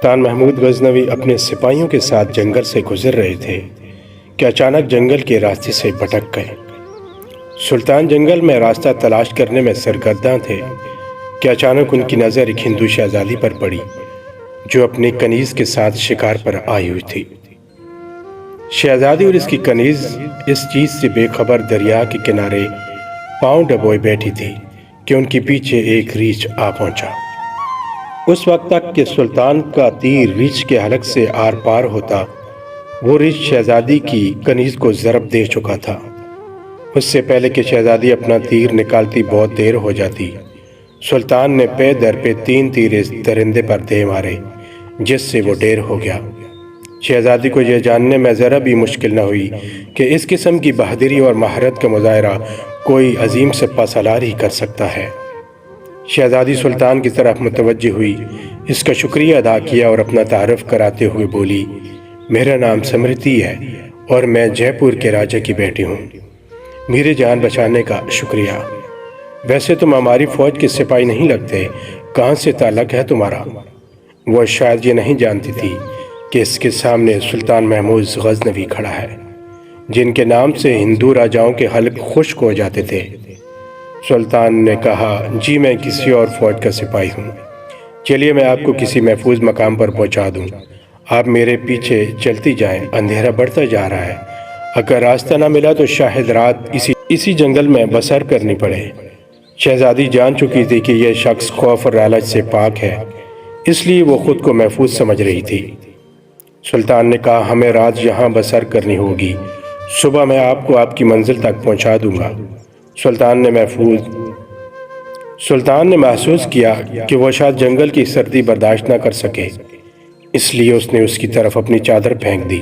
سلطان محمود غزنوی اپنے سپاہیوں کے ساتھ جنگل سے گزر رہے تھے کہ اچانک جنگل کے راستے سے بھٹک گئے۔ سلطان جنگل میں راستہ تلاش کرنے میں سرگرداں تھے کہ اچانک ان کی نظر ایک ہندو شہزادی پر پڑی جو اپنی کنیز کے ساتھ شکار پر آئی ہوئی تھی۔ شہزادی اور اس کی کنیز اس چیز سے بے خبر دریا کے کنارے پاؤں ڈبوئے بیٹھی تھی کہ ان کے پیچھے ایک ریچھ آ پہنچا۔ اس وقت تک کہ سلطان کا تیر ریچھ کے حلق سے آر پار ہوتا، وہ ریچھ شہزادی کی کنیز کو ضرب دے چکا تھا۔ اس سے پہلے کہ شہزادی اپنا تیر نکالتی بہت دیر ہو جاتی، سلطان نے پے در پہ 3 تیر اس درندے پر دے مارے، جس سے وہ ڈیر ہو گیا۔ شہزادی کو یہ جاننے میں ذرا بھی مشکل نہ ہوئی کہ اس قسم کی بہادری اور مہارت کا مظاہرہ کوئی عظیم سپہ سالار ہی کر سکتا ہے۔ شہزادی سلطان کی طرف متوجہ ہوئی، اس کا شکریہ ادا کیا اور اپنا تعارف کراتے ہوئے بولی، میرا نام سمرتی ہے اور میں جے پور کے راجہ کی بیٹی ہوں۔ میرے جان بچانے کا شکریہ۔ ویسے تم ہماری فوج کے سپاہی نہیں لگتے، کہاں سے تعلق ہے تمہارا؟ وہ شاید یہ نہیں جانتی تھی کہ اس کے سامنے سلطان محمود غزنوی کھڑا ہے، جن کے نام سے ہندو راجاؤں کے حلق خشک ہو جاتے تھے۔ سلطان نے کہا، جی میں کسی اور فوج کا سپاہی ہوں، چلیے میں آپ کو کسی محفوظ مقام پر پہنچا دوں، آپ میرے پیچھے چلتی جائیں، اندھیرا بڑھتا جا رہا ہے، اگر راستہ نہ ملا تو شاید رات اسی جنگل میں بسر کرنی پڑے۔ شہزادی جان چکی تھی کہ یہ شخص خوف اور لالچ سے پاک ہے، اس لیے وہ خود کو محفوظ سمجھ رہی تھی۔ سلطان نے کہا، ہمیں رات یہاں بسر کرنی ہوگی، صبح میں آپ کو آپ کی منزل تک پہنچا دوں گا۔ سلطان نے محسوس کیا کہ وہ شاید جنگل کی سردی برداشت نہ کر سکے، اس لیے اس نے اس کی طرف اپنی چادر پھینک دی۔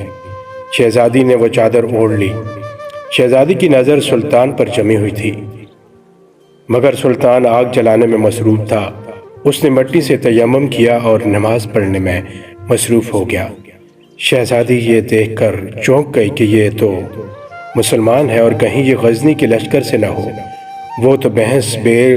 شہزادی نے وہ چادر اوڑھ لی۔ شہزادی کی نظر سلطان پر جمی ہوئی تھی، مگر سلطان آگ جلانے میں مصروف تھا۔ اس نے مٹی سے تیمم کیا اور نماز پڑھنے میں مصروف ہو گیا۔ شہزادی یہ دیکھ کر چونک گئی کہ یہ تو مسلمان ہے اور کہیں یہ غزنی کے لشکر سے نہ ہو، وہ تو بھینس، بھیڑ،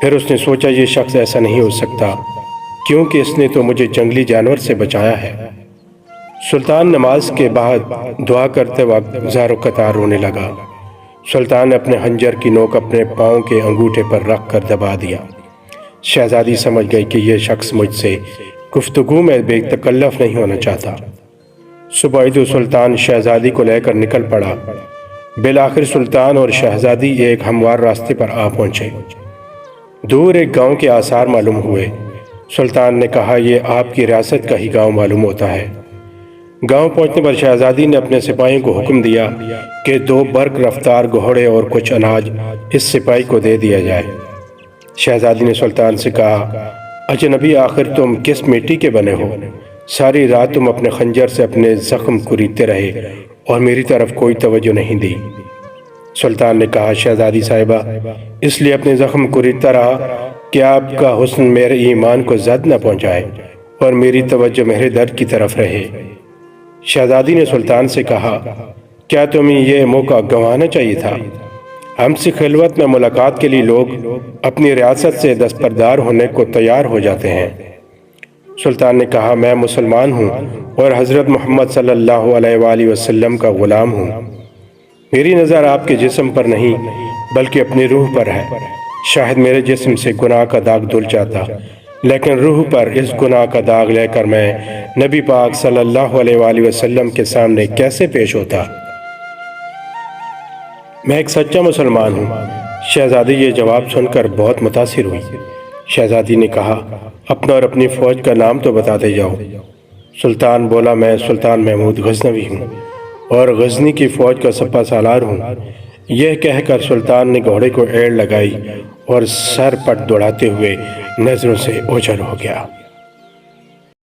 پھر اس نے سوچا یہ شخص ایسا نہیں ہو سکتا، کیونکہ اس نے تو مجھے جنگلی جانور سے بچایا ہے۔ سلطان نماز کے بعد دعا کرتے وقت زار و قطار رونے لگا۔ سلطان نے اپنے خنجر کی نوک اپنے پاؤں کے انگوٹھے پر رکھ کر دبا دیا۔ شہزادی سمجھ گئی کہ یہ شخص مجھ سے گفتگو میں بے تکلف نہیں ہونا چاہتا۔ صبح تو سلطان شہزادی کو لے کر نکل پڑا۔ بالآخر سلطان اور شہزادی ایک ہموار راستے پر آ پہنچے۔ دور ایک گاؤں کے آثار معلوم ہوئے۔ سلطان نے کہا، یہ آپ کی ریاست کا ہی گاؤں معلوم ہوتا ہے۔ گاؤں پہنچنے پر شہزادی نے اپنے سپاہیوں کو حکم دیا کہ 2 برق رفتار گھوڑے اور کچھ اناج اس سپاہی کو دے دیا جائے۔ شہزادی نے سلطان سے کہا، اجنبی، آخر تم کس مٹی کے بنے ہو؟ ساری رات تم اپنے خنجر سے اپنے زخم کریدتے رہے اور میری طرف کوئی توجہ نہیں دی۔ سلطان نے کہا، شہزادی صاحبہ، اس لیے اپنے زخم کریدتا رہا کہ آپ کا حسن میرے ایمان کو زد نہ پہنچائے اور میری توجہ میرے درد کی طرف رہے۔ شہزادی نے سلطان سے کہا، کیا تمہیں یہ موقع گنوانا چاہیے تھا؟ ہم سے خلوت میں ملاقات کے لیے لوگ اپنی ریاست سے دستبردار ہونے کو تیار ہو جاتے ہیں۔ سلطان نے کہا، میں مسلمان ہوں اور حضرت محمد صلی اللہ علیہ وآلہ وسلم کا غلام ہوں۔ میری نظر آپ کے جسم پر نہیں بلکہ اپنی روح پر ہے۔ شاید میرے جسم سے گناہ کا داغ دھل جاتا، لیکن روح پر اس گناہ کا داغ لے کر میں نبی پاک صلی اللہ علیہ وآلہ وسلم کے سامنے کیسے پیش ہوتا؟ میں ایک سچا مسلمان ہوں۔ شہزادی یہ جواب سن کر بہت متاثر ہوئی۔ شہزادی نے کہا، اپنا اور اپنی فوج کا نام تو بتاتے جاؤ۔ سلطان بولا، میں سلطان محمود غزنوی ہوں اور غزنی کی فوج کا سپہ سالار ہوں۔ یہ کہہ کر سلطان نے گھوڑے کو ایڑ لگائی اور سر پٹ دوڑاتے ہوئے نظروں سے اوجھل ہو گیا۔